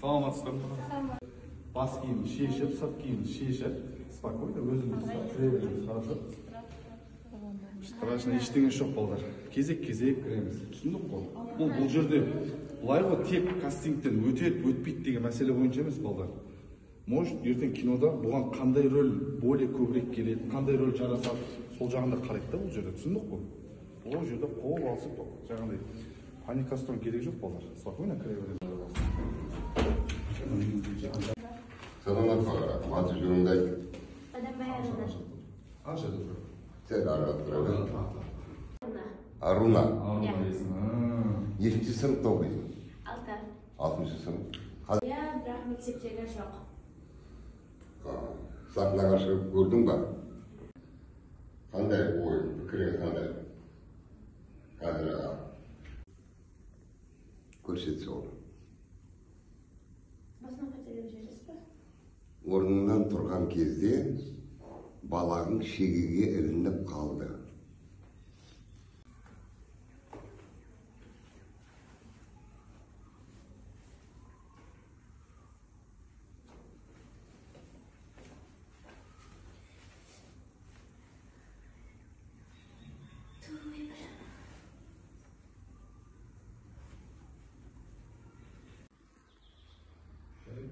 Саламатсыздар ма? Бас киімді шешіп, сырт киімді шешіп, спокойно өзіңіз кіре береміз, хорошо? Страшно ештеңе жоқ балдар. Кезек-кезек кіреміз. Түсіндік қой? Бұл жерде былай ғой тек кастингтен өтеді, өтпейді деген мәселе бойынша емес балдар. Может, ертең кинода бұған қандай рөл более көбірек келеді, қандай рөл жарасады, сол жағында қарайды да бұл жерде. Түсіндік қой? Ол жерде қол алысып, жаңағыдай паникасының керек жоқ балдар. Спокойно кіре береміз. Саламатсыздар, аты жөніңді айт. Қанша тұр? Сен аралап Аруна. Нешінші сыныпта оқисың? 6-шы сынып. Иә, бірақ мектептегі жоқ. Сахнаға шығып көрдің ба? Қандай ойын, пікірің қандай? Қазір көрсетсе ол. Басынан қателеп жүресіз бе? Орнынан тұрған кезде балағың шегеге ілініп қалды.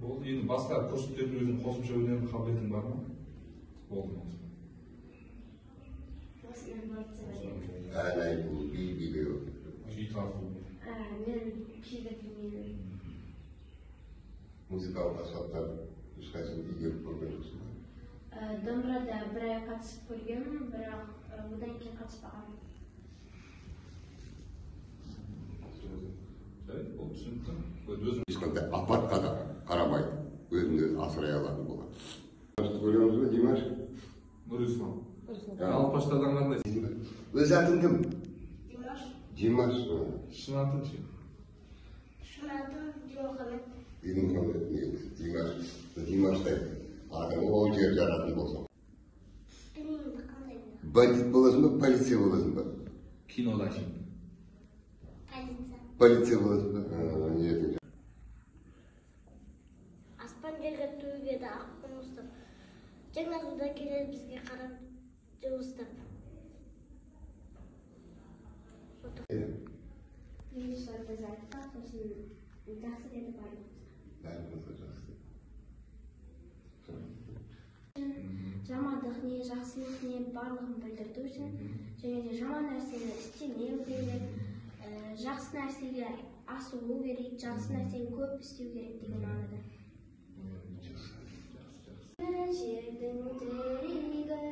Болды, енді басқа көрсететін өзің қосымша өнердің қабілетің бар ма? Болды ма? Ән айту, би билеу. Күй тарту. Мен күйді білмеймін. Музыкалық аспаптар ешқайсысын игеріп көрген жоқсың ба? Домбырада бір ай қатысып көргенмін, бірақ одан кейін қатыспағанмын. Ол түсінікті. Ешқандай апатқа да қарамайды, өзін-өзі асырай алатын болады. Көреміз бе, Димаш? Нұрислам. Алпаштардан қандай? Өз атың кім? Димаш. Димаш. Шын атың ше? Шын атым Димахамед. Димаш. Димаштай атың ол жер жаратын болсын. Білмеймін, қандай? Бандит боласың ба, полиция боласың ба? Кинода ше? Полиция боласың ба? Ниетің. Аспан жерге төгеді ақпын ұстап. Жаңағыда келер бізге қарап жылыстап. Мен шарды айтқа, сосын жақсы деді барлығымызға. Жамандық не, жақсылық не барлығын білдірді үшін, және де жаман нәрсені істемеу керек, жақсы нәрсеге асығу керек, жақсы нәрсені көп істеу керек деген мағынада. Жердің терегі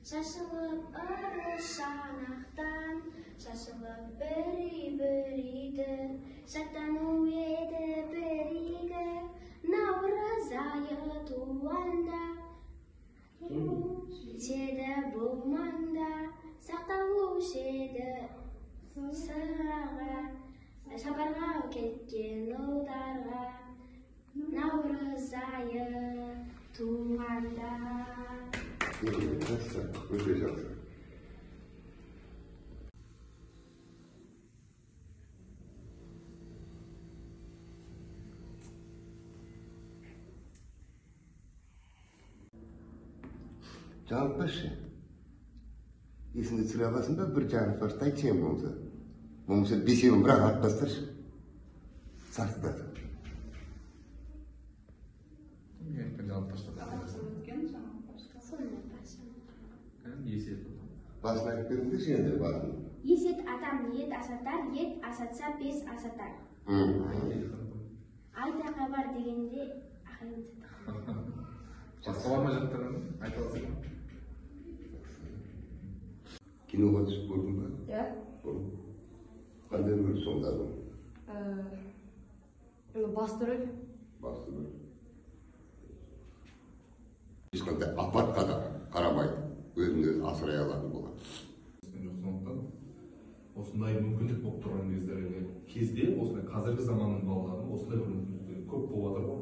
шашылып ырыс шанақтан, шашылып бір-бірді шаттану еді бірігі, наурыз айы туғанда жетеді бұл маңда, сақталушы еді сыраға, сапарға кеткен ұлдарға, наурыз айы туғанда. Өте жақсы. Жалпы ше, есіңді түсіре аласың ба, бір жағын фашты айтсаң болса. Болмаса бесеуін бірақ атып тастаршы. Сартыдады. Басын айтып беріңдер жеңдер басын. Есет атам ет асатар, ет асатса бес асатар. Айта хабар дегенде ақайын сатар. Басқа бар ма жаттырған? Айта аласың ба? Киноға түсіп көрдің ба? Иә. Қандай рөл сомдадың? Басты рөл. Басты рөл. Ешқандай апатқа да қарамайды, өзін-өзі асырай алатын болады. Сондықтан осындай мүмкіндік болып тұрған кезде, осындай қазіргі заманның балаларының осындай бір мүмкіндіктері көп болып жатыр ғой.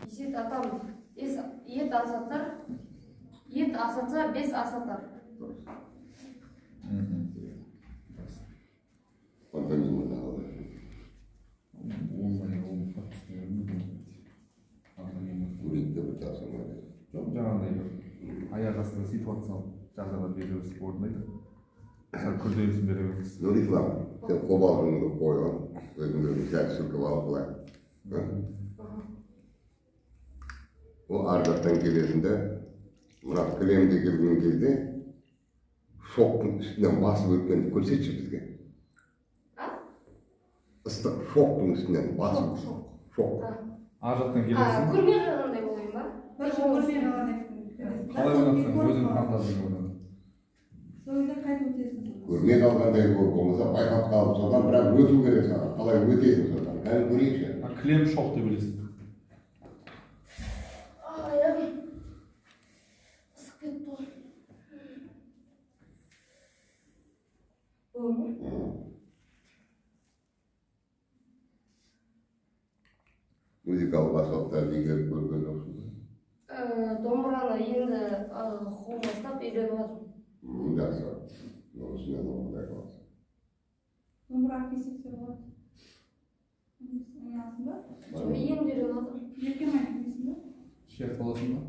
Есет атам ет асатар, ет асатса бес асатар. Ondan sonra ne olur? Olmaya olmaz. ситуациялық жағдайлар беріп орындайды. Күрделісін бере беріңіз. Нұрислам, сен қобалжыңды қойған, өзіңді сәт сүркіп алып былай. Ол ар жақтан келесінде, мына кілемде келген кезде шоқтың үстінен басып өткенді көрсетші бізге. Ыстық шоқтың үстінен басып. Шоқ. Ар жақтан келесің. Көрмей қалғандай болайын ба? Көрмей қалғандай. Қалай ойнапсың, өзіңнің фантазияң ойнап. Сонда қайтып өтесің. Көрмей қалғандай болмаса, байқап қалып содан бірақ өту керек саған. Қалай өтесің содан? Кәне көрейікші. Кілем шоқ деп білесің. Аяғым ысып кетті ғой. Музыкалық аспаптарды игеріп көрген жоқсың ба? Домбыраны енді қолыма ұстап үйреніп жатырмын. Жақсы. Осымен орындай қаласың. Домбыра кесексе болады. Ойнайсың ба? Енді үйреніп жатырмын. Ерке ме айтмайсың ба? Шер қаласың ба?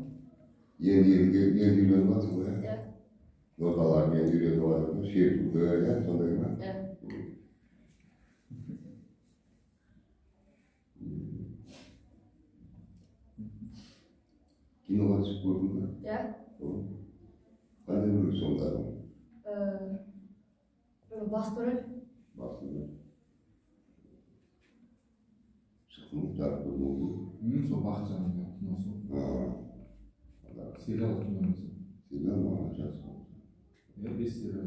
Енді үйреніп жатсың ғой, Иә. Ноталарды енді үйреніп жатсың ба? Шертуді, иә, сондай ма? Иә. Киноға түсіп көрдің ба? Иә. Қандай рөл сомдадың? Басты рөл. Басты рөл. Шықтың жарық көрдің бе? Сол Бақытжанның киносы. Сериал киносы. Сериал маған жақсы болды. 5 сериал.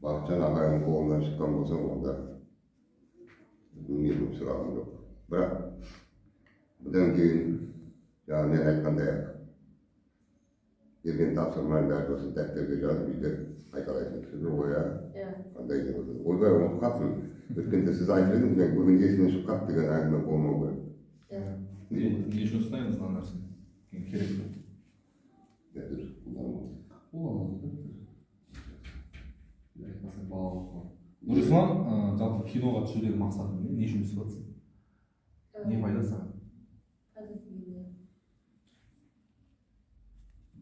Бақытжан ағайының қолынан шыққан болсаң, онда менің сұрағым жоқ. Бірақ бұдан кейін жаңа мен айтқандай берген тапсырманы бәрі осы дәптерге жазып үйде қайталайсың түсірді ғой, Иә. қандай деп отыр. Ойбай ұмытып қалыппын. Өткенде сіз айтып едіңіз, мен бүгін есімнен шығып қалды деген әңгіме болмау керек. Не үшін ұстаймыз мына нәрсені? Керек пе? Дәптер қолданбау. Қолданады. Айтпасаң балалық бар. Нұрислам, жалпы киноға түсудегі мақсатың не үшін түсіп жатсың? Не пайда саған?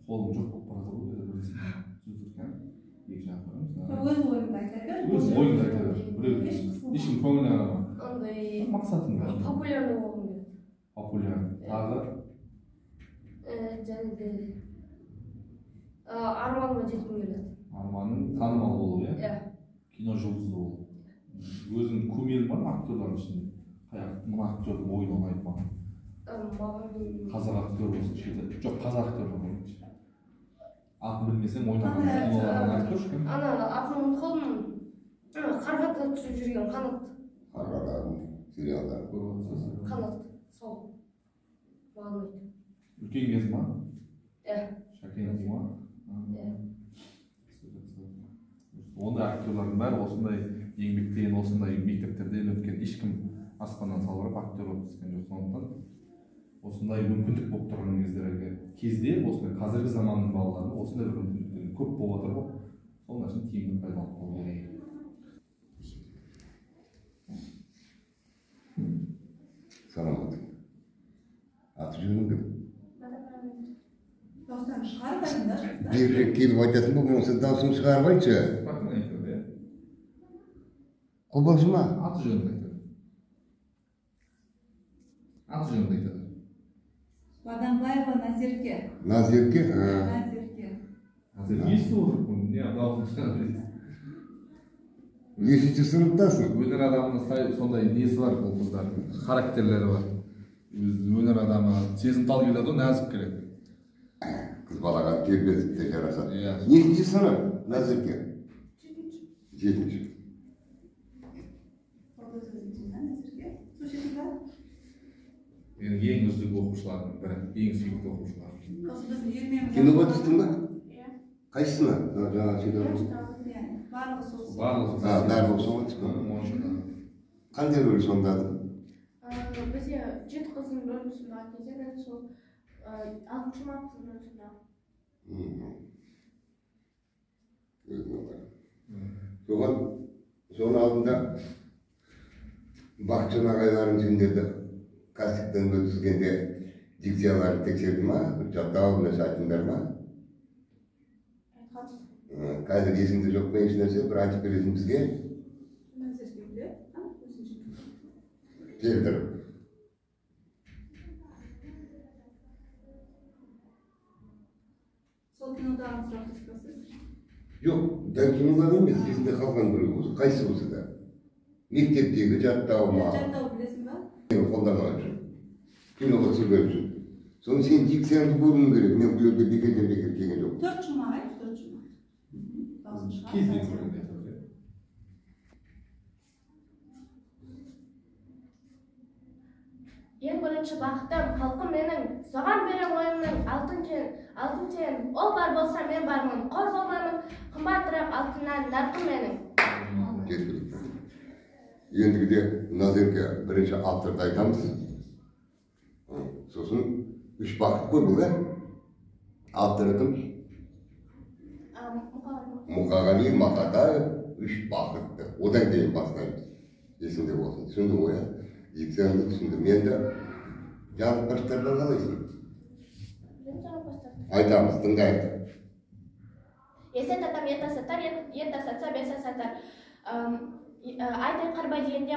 Қолым жоқ болып барады ғой, білесің. Екі жақ барамыз. Өз ойыңды айта бер. Өз ойыңды айта бер. Ешкім көңіліне қарама. Андай Мақсатың бар. популярный болғым келеді. Популярный. Тағы? Және де арманыма жеткім келеді. Арманың танымал болу, иә? Иә. Кино жұлдызы болу. Өзің көмелің бар ма актерлардың ішінде? Мына актердің ойыны ұнайды маған. Қазақ актер болсын, шетел. Жоқ, қазақ актер болсын. Атын білмесең ойнаған кинолардың актер ешкім? Ана атын ұмытып қалдым. Қарғада түсіп жүрген Қанат. Қарғадағы сериалдар. Қанат. Сол. Маған ұнайды. Үлкен кез ма? Иә. Шәкен кез ма? Иә. Ондай актерлардың бәрі осындай еңбектен, осындай мектептерден өткен, ешкім аспаннан салбырап актер болып түскен жоқ. Сондықтан осындай мүмкіндік болып тұрған кезде, осындай қазіргі заманның балаларына осындай бір мүмкіндіктер көп болып отыр ғой. Сол нәрсені тиімді пайдаланып қалу керек. Саламат. Аты жөнің кім? Дауыстарын шығарып айтыңдаршы. Берірек келіп айтасың ба, болмаса дауысын шығарып айтшы. Атын айтады, иә? Қобалжыма. Аты жөнін айтады. Аты жөнін айтады. Баданбаева Назерке. Назерке? Назерке. Қазір естіп отыр, не дауысын шығарып бересіз. Нешінші сыныптасың? Өнер адамына сай сондай несі бар бұл қыздардың, характерлері бар. Өнер адамы сезімтал келеді, нәзік келеді. Қыз балаға тербетіп те жарасады. Иә. Нешінші сынып, Назерке? Жетінші. Ең үздік оқушылардың бірі, ең сүйікті оқушылар. Осы біздің үйірмеміз. Киноға түстің ба? Иә. Қайсысына? Жаңа сөйлеп Барлығы сол. Барлығы барлығы соңға түскен. Қандай рөл сомдадың? Бізде 7 қыздың рөлін сомдаған кезде мен сол 6-шы марттың рөлін сомдағам. Соның алдында Бақытжан ағайларың сендерді кастингтен өткізгенде Diksiyalarını tekşirdi mi? Bir çattağı bile saçınlar mı? Kaydır yesimde yok ben işlerse bir açıp verelim bizge. Nazirke bile. Ha? Özünce. Geldir. Sol kinoda ansırak kıskası. Yok, ben kinolar емес, есімде қалған бір осы, қайсы болса да. Мектептегі жаттауыма, Жаттау білесің ба? мені қолдаған үшін, киноға түсірген үшін. Соны сен дикцияңды көруің керек, мен бұл жерге бекерден бекер келген жоқ. 4 жұма айт, 4 жұма. Даусын шығар. Кез келген көргенде айтады, иә. Ең бірінші бақытым халқым менің, соған берем ойымның алтын тиын, ол бар болса мен бармын, қор болмамын, қымбатырақ алтыннан нарқым менің. Жеткілікті. Ендігіде Назерке бірінші авторды айтамыз. Сосын үш бақыт қой бұл, авторы кім? Мұқағали Мақатаев үш бақытты. Одан кейін бастаймыз. Есіңде болсын. Түсіндің ғой, дикцияңды түсінді. Мен де жарық баштардан қалайсың? Айтамыз, тыңдаймыз. Есе татам ета сатар, ета сатса бесе сатар. Айтай қарбай дегенде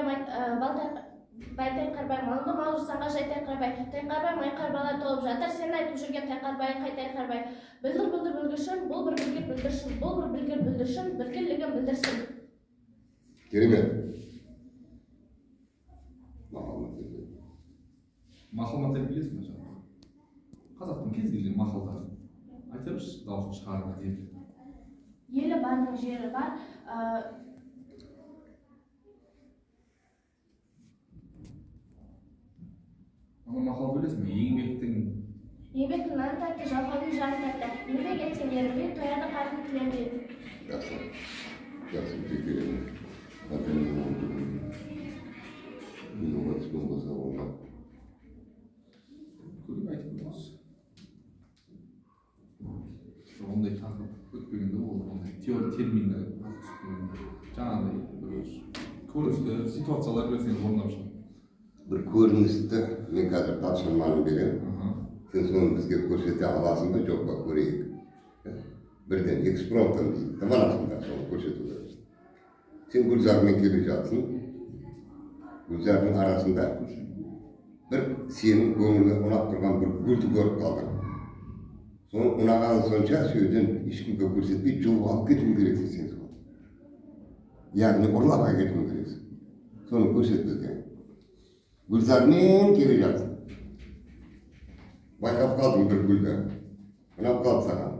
байтай қарбай, малынды мал жұрсанға жайтай қарбай, тай қарбай, май қарбала толып жатыр, сен айтып жүрген тай қарбай, қайтай қарбай. Білдір бүлгіршін, бұл бір білгір бүлдіршін, бұл бір білгір бүлдіршін, біркелігін білдірсін. Керемет. Мақалматтар білесің бе жаңағы? Қазақтың кез келген мақалдары. Айта берші, дауысын шығарыңа дейді. Елі бардың жері бар. Ана мақал білесің бе? Еңбектің нан тәтті, жалқаудың жан тәтті. Еңбек етсең ерінбей, тояды қатын тіленбей. Жақсы. Жақсы, керемет. Мен оған түскен болса оңға. Көріп айтып көріңіз. Ондай тақырып өтпегенде ол ондай теория терминді жаңағыдай көріністі ситуациялар берсеңіз орындап шығады. Bir көріністі мен қазір тапсырманы беремін. Сен соны бізге көрсете аласың ба, жоқ па, көрейік. Бірден экспромтом дейді, таманасыңдар соны көрсету керек. Сен Гүлзармен келе жатсың. Гүлзардың арасында бір сенің көңіліңе ұнап тұрған бір гүлді көріп қалдың. Соны ұнағаны сонша сөзден ешкімге көрсетпей жұлып алып кетуің керексің сен соны. Яғни ұрлап әкетуің керексің. Соны көрсет бізге. Гүлзармен келе жатсың. Байқап қалдың бір гүлді. Ұнап қалды саған.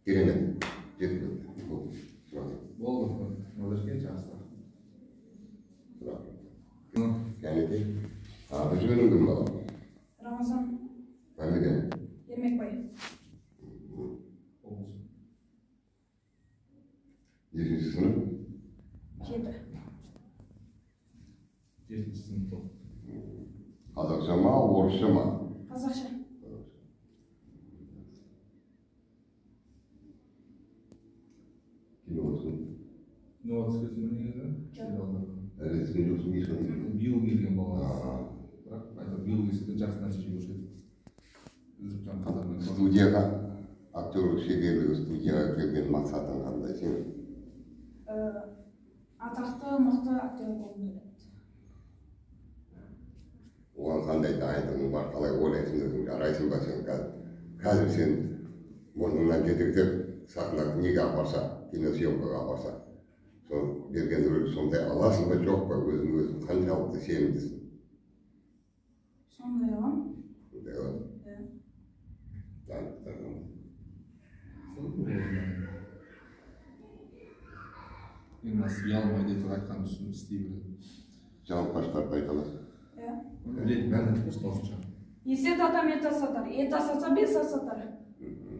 Керемет. Жеткілікті. Болды. Молодежке жақсы. Кәнеке. Аты жөнің кім балам? Рамазан Фамилия? Ермекбай. Нешінші сынып? 7. 7-ші сыныпта. Қазақша ма, орысша ма? Қазақша. Кино olsun. Киноға түскенсің бе негізі? Әлі түскен жоқсың ешқандай. Биыл келген балаңыз. Бірақ айтады, биыл келсе де жақсы нәтиже көрсетеді. Үзіп жаңағы қатарынан. Студияға, актерлік шеберлігі студияға келген мақсатың қандай сенің? Атақты, мықты актер болғым келеді. Оған қандай дайындығың бар, қалай ойлайсың өзің, жарайсың ба сен қазір сен мұрныңнан жетектеп сахнаға неге апарса, киносъемкаға апарса, сол берген рөлді сондай аласың ба жоқ па, өзің қаншалықты сенімдісің? Сондай аламын. Сондай аламын. Ең аз ұялмайды етіп айтқан үшін істей біледі. Жаңылтпаштарды айта аласың. Біледі, бәрін айтып көрсін даусын шығар. Есе татам ета сатар, ета сатса бес сатар.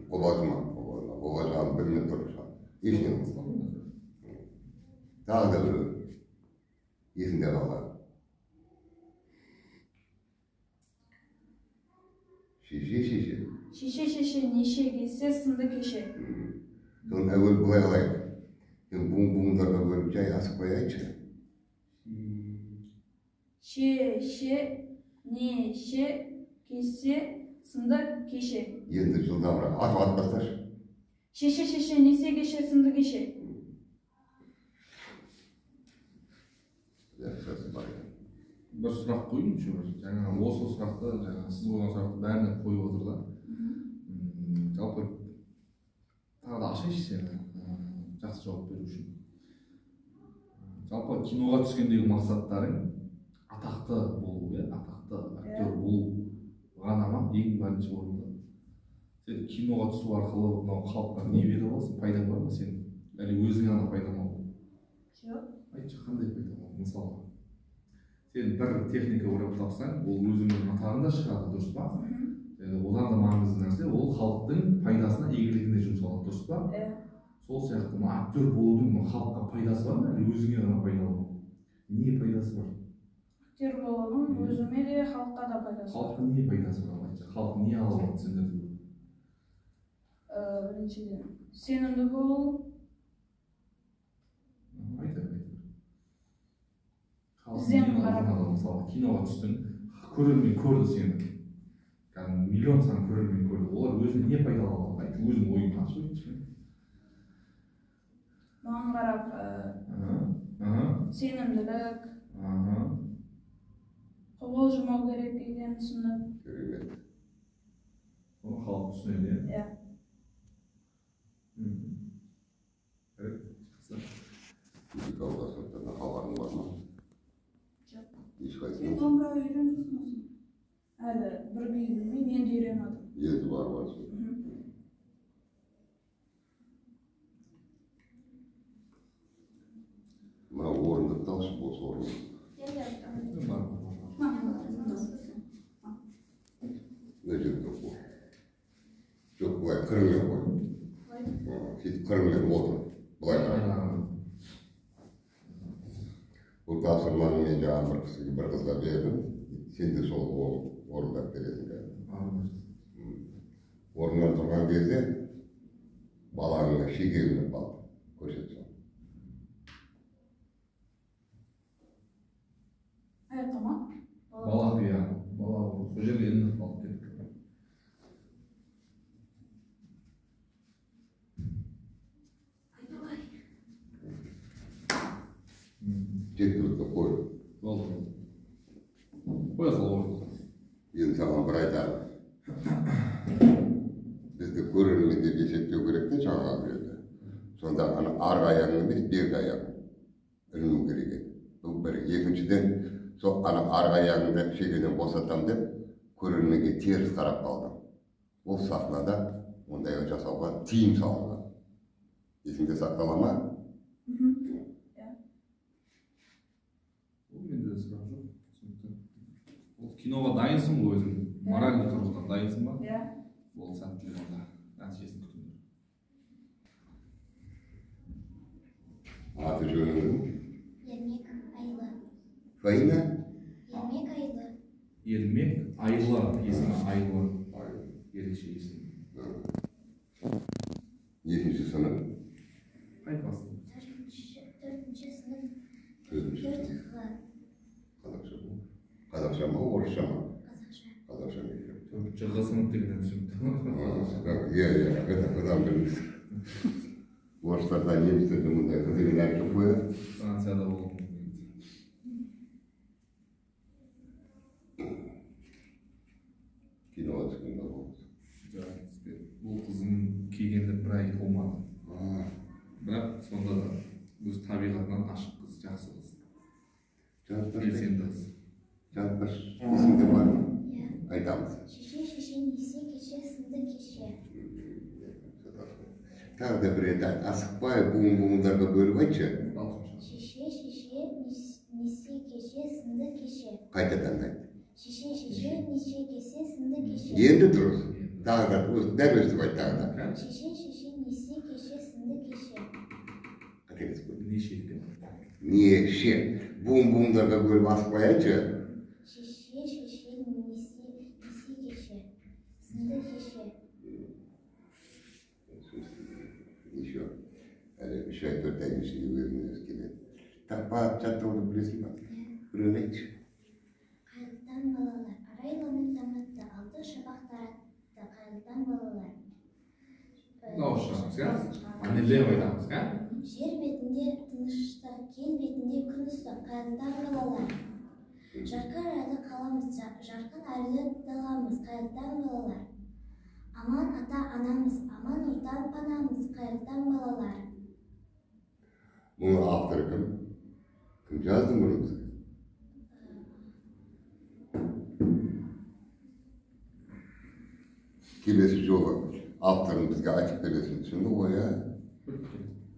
Болады ма? Оға жаңағы білініп тұрып шығар. Ешінен. Тағы да бір есінде қалған. Шеше. Шеше неше кесе сынды кеше. Соны әуел былай алайық. Буын-буындарға бөліп жай асып қояйыншы. Шеше неше кесе сынды кеше. Енді жылдамырақ атып басташы. Шеше неше кеше сынды кеше. Бір сұрақ қойыңызшы, жаңа осы сұрақты, жаңа сіз қойған сұрақты бәріне қойып отыр да. Жалпы тағы да ашайыншы сені, жақсы жауап беру үшін. Жалпы киноға түскендегі мақсаттарың атақты болу, атақты актер болу ғана ма ең бірінші орында? Сен киноға түсу арқылы мынау халыққа не бере аласың, пайдаң бар ма сенің? Әлі өзіңе ғана пайдаң бар ма? Жоқ. Айтшы, қандай пайда бар? Мысалы, сен бір техника ойлап тапсаң, ол өзіңнің атағында шығады, дұрыс па? Одан да маңызды нәрсе, ол халықтың пайдасына, игілігіне жұмсалады, дұрыс па? Сол сияқты актер болудың халыққа пайдасы бар ма, әлі өзіңе ғана пайдалы ма? Не пайдасы бар? Актер болудың өзіме де, халыққа да пайдасы бар. Халыққа не пайдасы бар? Айтшы, халық не ала алады сендерден? Біріншіден, сенімді болу. Мысалы, киноға түстің, көрермен көрді сені. Миллион сан көрермен көрді. Олар өзіне не пайдалы алады? Айтшы, өзің ойың ашып айтшы. Маған қарап, сенімділік, қол жұмау керек екенін түсініп. Керемет. Оны халық түсінеді, иә? Музыкалық аспаптардан хабарың бар ма? Жоқ. Ешқайсысы? Сен домбыра үйреніп жүрсің осы? Әлі бір күй білмеймін, енді үйреніп. Енді бар. Мына орындықты алшы, бос орындық. Мына жерде қой. Жоқ, былай қырыңмен қой. Сөйтіп қырыңмен отыр. Былай қарай. Бұл тапсырманы мен жаңа бір қызға бердім. Сен де сол орындап бересің. Орыннан тұрған кезде балаңа шегелініп қалды. Көрсетсің. Аяқтама? Бала, иә. Бала, сол жерге ілініп қалып кетті. Жеткілікті қой. Болды. Қоя сал орынды. Енді саған бір айтарым. Бізді көрермен деп есептеу керек те жаңағы жерде. Сонда ана арғы аяғың емес, бергі аяғың іліну керек еді. Бұл бір. Екіншіден, сол ана арғы аяғыңды шегеден босатам деп көрерменге теріс қарап қалдым. Ол сахнада ондайға жасауға тыйым салынған. Есіңде сақтала ма? Ол менде сұрақ жоқ. Ол киноға дайынсың ғой өзің? Моральный тұрғыдан дайынсың ба? Иә. Ол сәттілік онда. Нәтижесін күтіңдер. Аты жөнің? Ермек Айлы. Фаина? Ермек Айлы. Ермек Айлы. Есімі Айлы. Ерекше есім. Нешінші сынып? Қай класс? Төртінші сынып. Төртінші. Қазақша. Қазақша ма, орысша ма? Қазақша. Қазақша. Төртінші сынып дегеннен түсінді. Иә, бұдан біліңіз. Орыстарда немістерді мұндай қытығын әркім қояды. Францияда болу мүмкін. Киноға түскенде болды. Бұл қызым келгенде бір ай толмады. Бірақ сонда да өз табиғатынан ашық қыз, жақсы қыз. Белсенді қыз. Жатпаш, есіңде бар ма? Иә. Айтамыз. Шеше несе кеше сынды кеше. Тағы да бір рет асықпай буын-буындарға бөліп айтшы. Шеше несе кеше сынды кеше. Қайтадан айт. Шеше несе кеше сынды кеше. Енді дұрыс. Тағы да дәл өстіп айт тағы да. Шеше несе кеше сынды кеше. Қателес қой. Неше. Неше. Буын-буындарға бөліп асықпай айтшы. Шеше несе кеше сынды кеше. Ага, жаттығуды білесің ба? Біреуін айтшы. Қайылтан балалар, арайланып заматты, алды шабақ таратты, қайылтан балалар. Дауысшамыз, ja? Анелер ойдамыз, ja? Жер бетінде тыныштық, кел бетінде күн ыстық, қайылтан балалар. Жарқын айды қаламыз, жарқын айды даламыз, қайылтан балалар. Аман ата анамыз, аман ұртан панамыз, қайылтан балалар. Мұны авторы кім? Кім жазды мұны бізге? Келесі жолы авторын бізге айтып бересің, түсінді ғой, ja?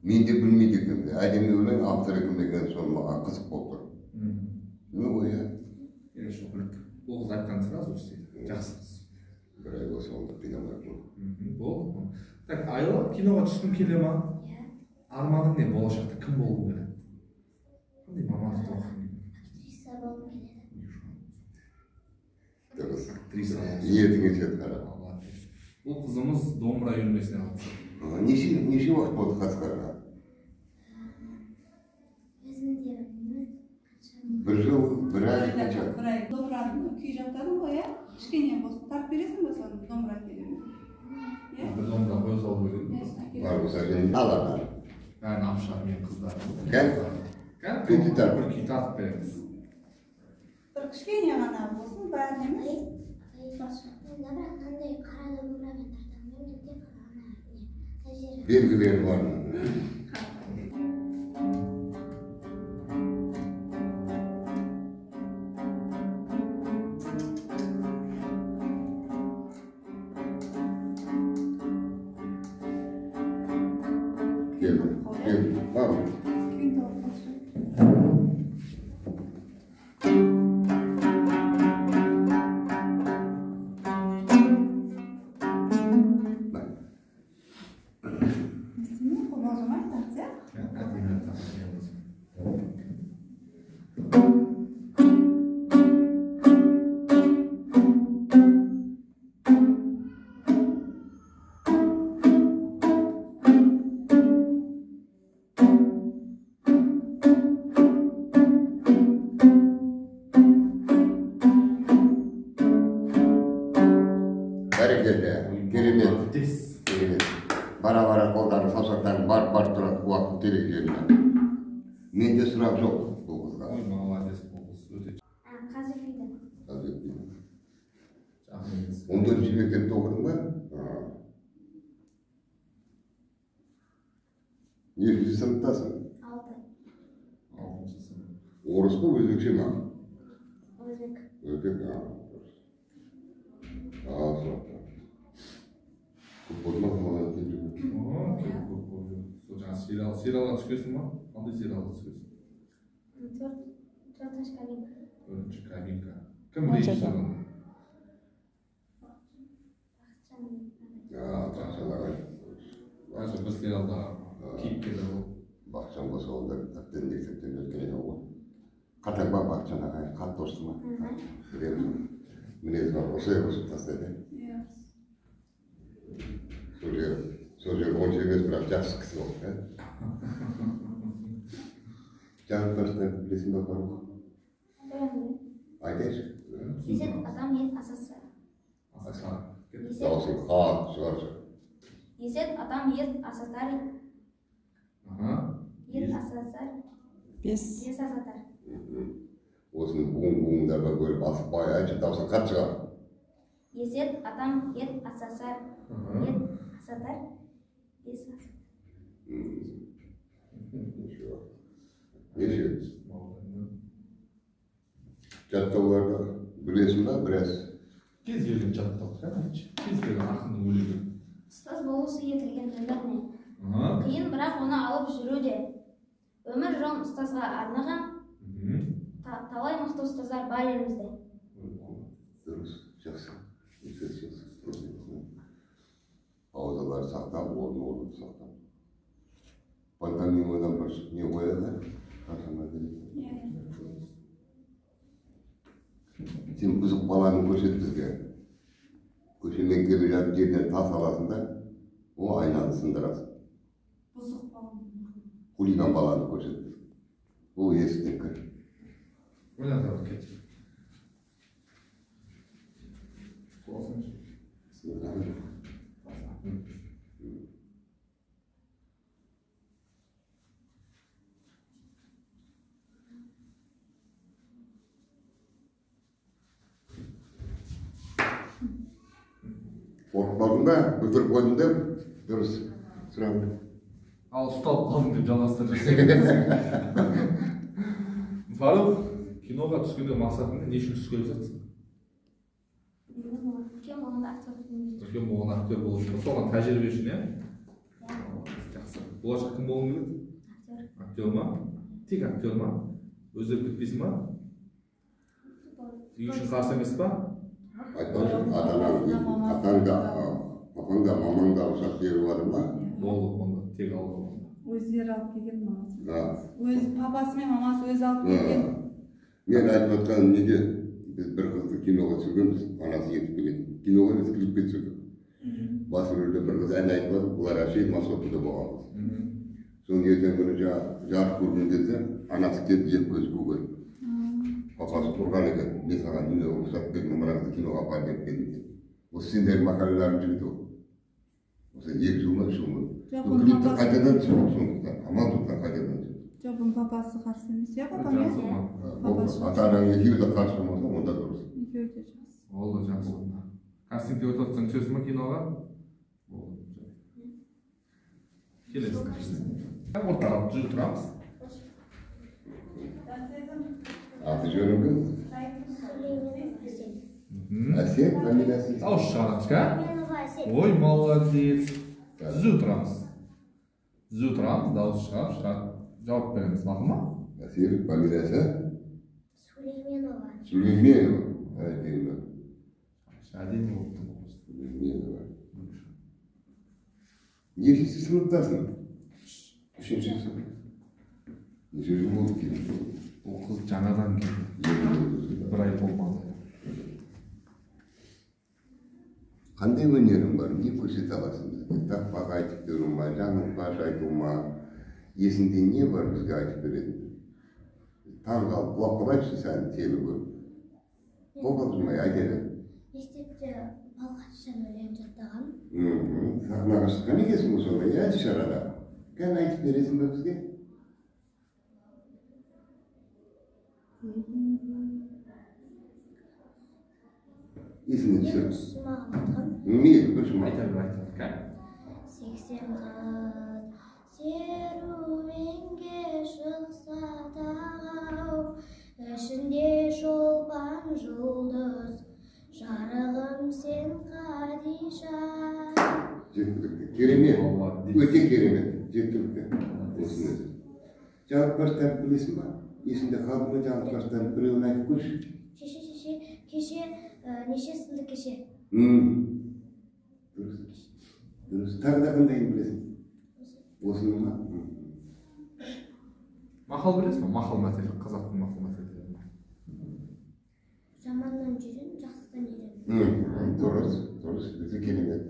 Мен де білмейді екенмін. Әдемі өлең авторы кім деген соны маған қызық болып тұр. Түсінді ғой, ja? Еш біліп. Ол қыз айтқан сразу істейді. Жақсы қыз. Бір ай болса онда қинамайды. Болды. Так, Айла, киноға түскің келе ма? Арманың не болашақта кім болғың келеді? Қандай мамандықты оқығың келеді? Актриса болып келеді. Дұрыс. Актриса болсын. Ниетіңе сет қара. Бұл қызымыз домбыра үйірмесіне қатысты. Неше уақыт болды қатысқанға? Өзім де білмеймін. Бір жыл, бір ай, қанша? Бір ай. Домбыраны күй жаттадың ғой, ja? Кішкене болсын. Тартып бересің ба соны домбыра келемін? Бір домбыра қоя салып өйдім. Бар болса және алады. Бәрін апшар мен қыздарым. Кәл? Күйті тартып. Бір күй тартып береміз. Бір кішкене ғана болсын, бәрін емес. Бірақ қандай қара домбырамен тартамын, мен тек ана тәжірибе. Белгілері бар. Келді. Бар ма? Күйін тауып қалшы. Керемет. Керемет. Бара-бара қолдары, саусақтары бар тұрады уақыт керек жеріне. Менде сұрақ жоқ бұл қызға. Ой, молодец, бұл қыз өте Қазір үйде. жақсы. 14 мектепте оқыдың ба? Нешінші сыныптасың? 6-шы сынып. Орыс па, өзбекше ма? Өзбек. Өзбек, сұрақ. Көп болды ма қалған теңдегі? Көп болды. Сол жаңа сериалға түскенсің ба? Қандай сериалға түскенсің? Төртінші кабинка. Төртінші кабинка. Кім режиссер оны? Бақытжан ағай. Қазір бір сериалда кейіпкерлер болды. Бақытжан болса онда әбден мектептен өткен еді ғой. Қатаң ба Бақытжан ағай? Қатты ұрысты ма? Білемін. Мінезі бар, осылай ұрысып тастайды. Сол жер онша емес, бірақ жақсы кісі болды. Жанып таштан білесің ба бар ма? Айтайшы. Есет адам ет асасы. Асаса. Дауысың қан шығаршы. Есет адам ет асатар. Ет асатар. Бес асатар. Осыны буын-буындарға бөліп асып бай айтшы, дауысың қат шығар. Есет адам ет асасар. Ет асатар. Бес асатар. Неше? Жаттауларды білесің ба, біраз? Кез келген жаттау, кез келген ақынның өлеңі. Ұстаз болушы етілген өміріне. Қиын, бірақ оны алып жүруде. Өмір жолын ұстазға арнаған, талай мықты ұстаздар бар елімізде. Дұрыс, жақсы. Аузалары сақтап, орын сақтап. Пантомимадан бір не қояды? Сен бұзық баланы көрсет бізге. Көшемен келе жатып жерден тас аласың да, ол айнаны сындырасың. Бұзық баланы. Хулиган баланы көрсет. бұл естікі. Ойлан табып кет. Қорқпадың ба? Бүлдіріп қойдың да дұрыс сұрағым. Ал ұсталып қалдың деп жалғастырып жүрсең. Фарух, киноға түскенде мақсатың не үшін түскелі жатсың? үлкен болғанда актер болғым Үлкен болған актер болу үшін, соған тәжірибе үшін, иә? Жақсы. Болашақ кім болғың келеді? Актер ма? Тек актер ма? Өзгеріп кетпейсің ба? Үй үшін қарсы емес па? Айтпақшы, атаң да, папаң да, мамаң да ұшақ беріп жатыр ма? Болды, онда тек алға. Өздері алып келген мамасы. Да. Өз папасы мен мамасы өзі алып келген. Мен айтып жатқаным неге біз бір қызды киноға түсіргенбіз, анасы ертіп келеді. Киноға емес клипке түсірдік. Бас рөлде бір қыз ән айтып жатыр, бұлар әшейін массовкада болғанбыз. Соның ертең күні жарық көрген кезде анасы келіп екі көзі көгеріп. Папасы тұрған екен, мен саған үйге рұқсат бердім, мына қызды киноға апар деп келдім деп. Осы сендердің мақалаларың жігіті ғой. Осы 2 жыл ма 3 жыл ма? Клипті қайтадан түсірдік сондықтан, амалдықтан қайтадан түсірдік. Жоқ, бұның папасы қарсы емес, иә папам, иә? Ата-анаң екеуі де қарсы болмаса, онда дұрыс. Екеуі де жақсы. Болды, жақсы. Кастингте өтіп жатсаң түсесің ба киноға? Болды. Келесің. Ортаға жүріп тұрамыз. Аты жөнің кім? Әсет, фамилиясы? Дауыс шығарамыз, ка? Ой, молодец. Түзу тұрамыз. Түзу тұрамыз, дауыс шығарып жауап береміз, мақұл ма? Әсет, фамилиясы? Сүлейменова. Сүлейменова. Әдемі. Әдемі болып. Сүлейменова. Нешінші сыныптасың? 3-ші сынып. Неше жыл болды келді? Ол қыз жаңадан келді. Бір ай болмады. Қандай өнерің бар? Не көрсете аласың бізге? Тақпақ айтып беру ма, жаңылтпаш айту ма? Есіңде не бар бізге айтып беретін? Таң қалып, құлап айтшы сән телі көріп. Қобалжымай айтады. Мектепте балқашшан өлең жаттағам. Сахнаға шыққан екенсің ғой сонда, иә, іс-шарада. Кән айтып бересің бе бізге? Есіңе түсір. Жұмағым айтқам. Мейлі, бір жұмақ. Айта бер, айта бер. 80 қыз серуенге шықса тағау, ішінде шолпан жұлдыз, жарығым сен Қадиша. Жеткілікті. Керемет. Өте керемет. Жеткілікті. Осыны. Жаңылтпаштарды білесің ба? Есіңде қалды ма жаңылтпаштарды біреуін айтып көрші? Кеше, неше сынды кеше? Дұрыс. Дұрыс. Тағы да қандайын білесің? Осыны ма? Мақал білесің ба? Мақал мәтелі, қазақтың мақал мәтелі. Жаманнан жүрен, жақсыдан ерен. Дұрыс. Дұрыс. Өте керемет.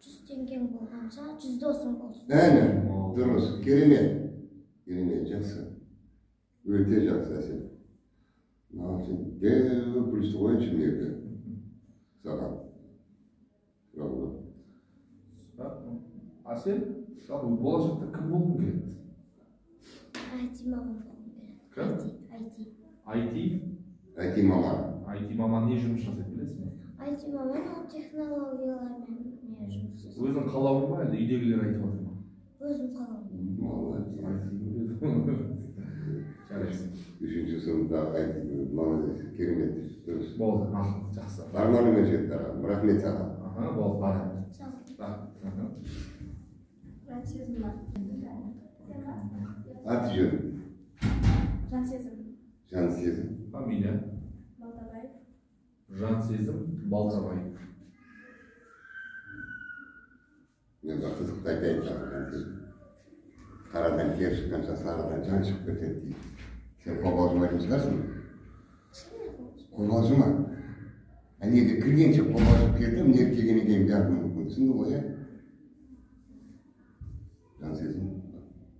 100 теңгең болғанша 100 досың болсын. Әне, дұрыс, керемет. Керемет, жақсы. Өте жақсы әсет. Маған сен дәу плюсті қойыншы мерді. Саған. Сұрағыма. Әсел, болашақта кім болғың келеді? IT маман болғым келеді. Кім? IT. IT маман. IT маман не жұмыс жасайды білесің бе? IT маман ол технологиялармен не жұмыс жасайды. Өзің қалауың ба, әлде үйдегілер айтып отыр ма? Өзім қалауым. Молодец. Жарайсың. 3-ші сыныптағы IT молодец, керемет. Дұрыс. Болды, мақұл, жақсы. Арманыңа жет, ағам. Рахмет саған. Болды, барам. Жансезім бар. Аты жөнің? Жансезім Жансезім. Фамилия? Балтабаев. Жансезім Балтабаев. Мен бір қызықты айтайын саған. Қарадан кер шыққанша сарыдан жан шығып кетеді дейді. Сен қобалжымайтын шығарсың? Қобалжыма. Неге кіргенше қобалжып кетіп, не келгеннен кейін бәрін мүмкін. Түсіндің ғой, иә? Жансезім.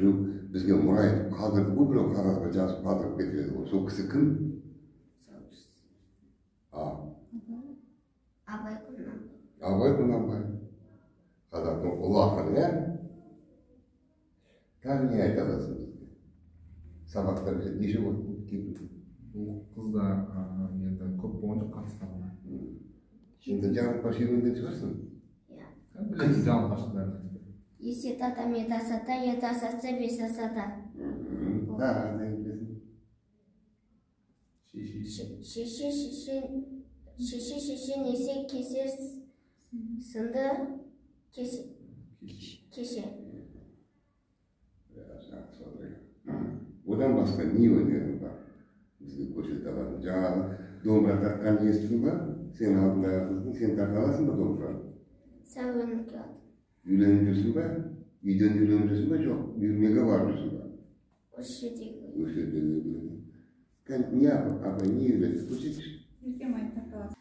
Біреу бізге мұра етіп қалдырды ғой, біреу қағазға жазып қалдырып кетеді ғой. Сол кісі кім? Абай Құнанбай. Қазақтың ұлы ақыны, иә? Тағы не айта аласың бізге? Сабақтар неше болып кетті? Бұл қызда енді көп болған жоқ қатысқанына. Şimdi canım başı önünde çıkarsın. Білесіз жалын башында. Есе тата мета сата, ета сатса беса сата. Да, ne bilirsin. Шеше несе кесер сынды кеше. Одан басқа не өнерің бар? Бізге көрсете алатын. Жаңағы домбыра тартқан естің ба? Сен алдыңдағы қыздың, сен тарта аласың ба домбыраны? Сәуірін келді. Үйленіп жүрсің ба? Үйден үйленіп жүрсің ба? Жоқ, үйірмеге барып жүрсің ба? Осы жердегі. Осы жердегі. Не апай, не үйленді? Көрсетші. Еркем айтып қаласың.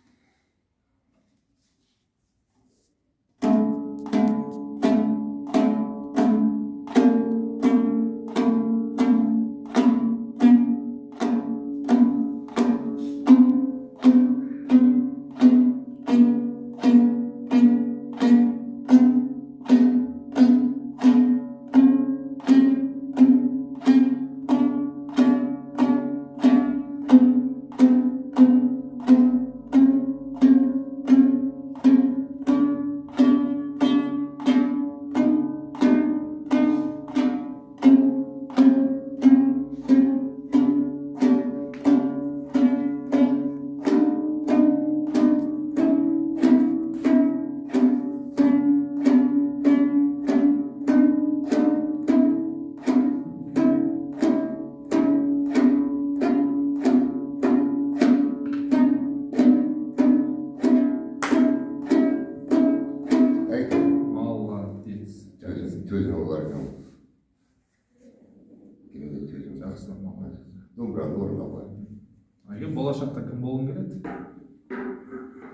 Егер болашақта кім болғың келеді?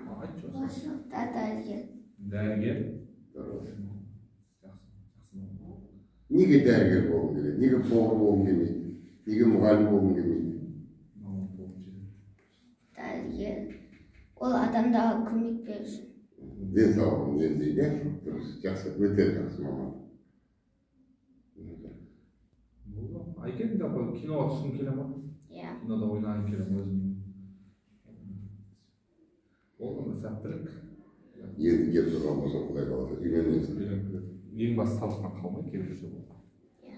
Айтшы. Болашақта дәрігер. Дәрігер? Неге дәрігер болғың келеді? Неге повар болғың келмейді? Неге мұғалім болғың келмейді? Дәрігер. Ол адамдарға көмек беру. Денсаулығын емдейді. Дұрыс, жақсы, өте жақсы маман. Айкен де киноға түскің келе ма? Иә. Кинода ойнағың келе ма өзің? Ол да сәттілік. Енді келіп тұрған болса құдай қаласа үйленесің. Ең басты табысынан қалмай келуші бол. Иә.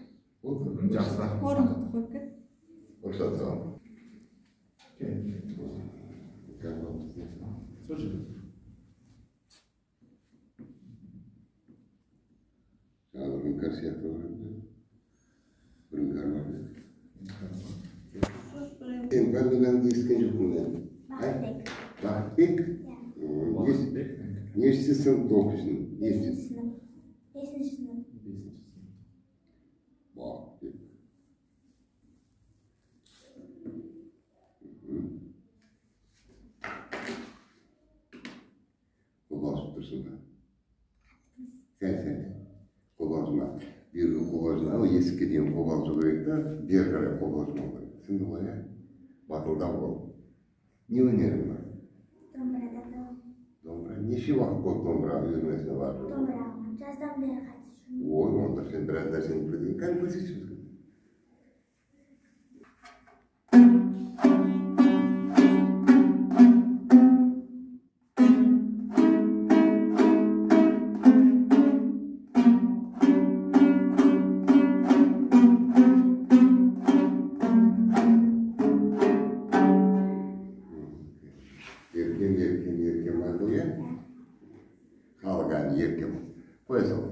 Жақсы. Орындықты қойып кет. Рұқсат саған. Сол жерде. Жаңағы үңкәр сияқты бар еді. Бір үңкәр бар еді. Сен фамилияңды естіген жоқпын мен. Бақытбек. Бақытбек? Нешінші сынып оқисың? Бесінші сынып. Бесінші сынып. Бақытбек. Қобалжып тұрсың ба? Сәл. Қобалжыма. Бергі қобалжына, есікке дейін қобалжу керек та, бері қарай қобалжымау керек. Түсінді ғой, ә? Батылдау бол. Не өнерің бар? Домбырада қалам. Домбыра. Неше уақыт болды домбыра үйірмесіне барып? Домбыраға жаздан бері қатысып жүрмін. Ой, онда сен біраз нәрсені білдің. Кәдімгі көрсетші бізге. Еркем айды ғой, иә? Халық әні еркем. Қоя сал.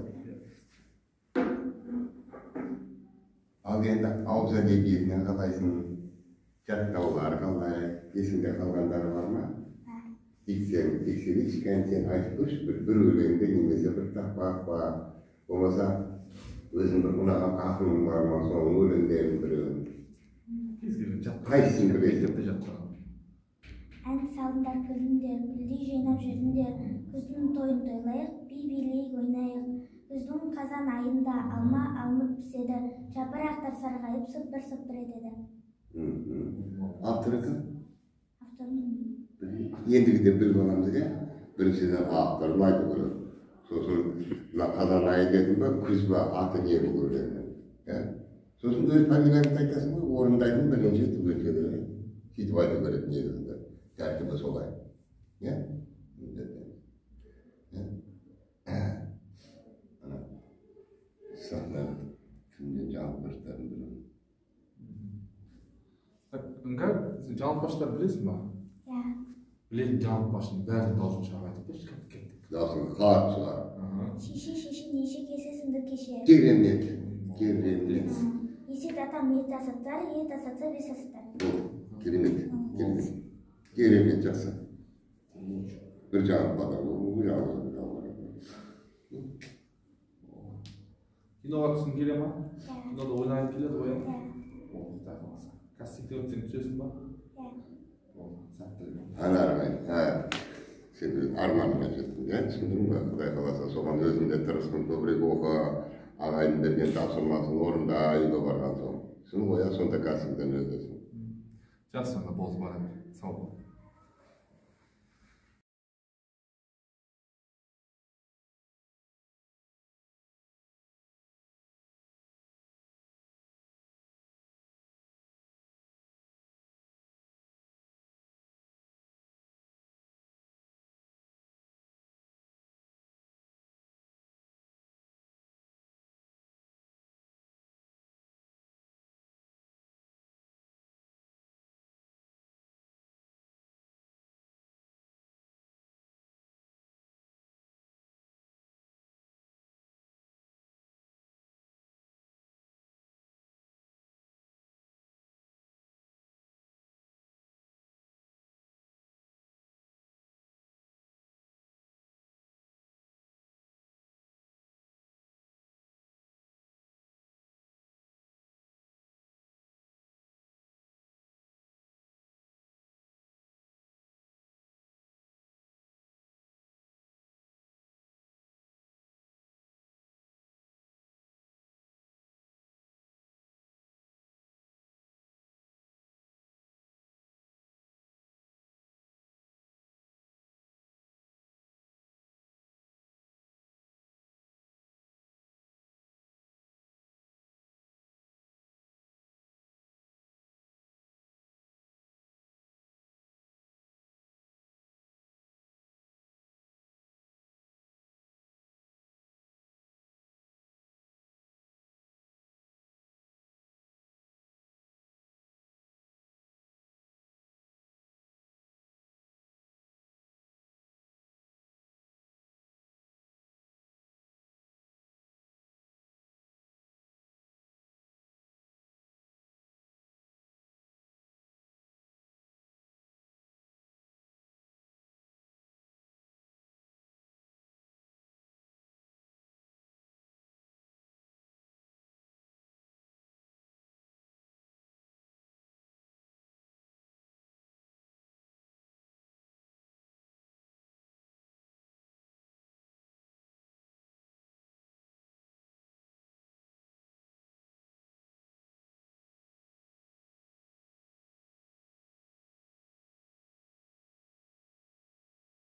Ал енді ауыз әдебиетінен қалайсың? Жаттаулары қалай? Есіңде қалғандары бар ма? Тексерейші, сен айтып көрші, бір өлеңді немесе бір тақпақ бар. Болмаса, өзің бір ұнаған ақының бар ма, соның өлеңдерін біреуін. Қайсысын білесің? Ән салыңдар күліңдер, гүлдей жайнап жүріңдер, күздің тойын тойлайық, би билейік ойнайық. Күздің қазан айында алма алынып піседі, Барақтар сарғайып сыпыр етеді. Авторы кім? Авторын Ендігіден біліп аламыз иә? Біріншіден авторын айту керек. Сосын мына қазан айы дедім ба, күз ба, аты не болу керек. Сосын өз фамилияңды айтасың ғой, орындайтын бірінші түгелге сөйтіп айту керек негізінде. Тәртібі солай. Иә? Сахна кімден жаңылтпаштарын білемін. Іңкәр, сен жаңылтпаштар білесің ба? Иә. Білетін жаңылтпаштың бәрін дауысын шығарып айтып берші, кеттік. Даусын қатты шығар. Шеше неше кесесіңді кеше. Керемет. Керемет. Есет атам ет асаттар, ет асатса бес асаттар. Керемет. Керемет жақсы. Bir canım bana bu yavrum. Киноға түсін келе ма? Кинода ойнайын келеді ғой? Кастингте өтсең түсесің ба? Анармай. Sen armağanına gittin. Yani düşündün mü? Құдай қаласа соған өзің де тырысқын көбірек оқы, ағайын берген тапсырмасын орында үйге барған соң. Шын ғой, сонда кастингтен өтесің. Жақсы, болды бара бер. Сау бол.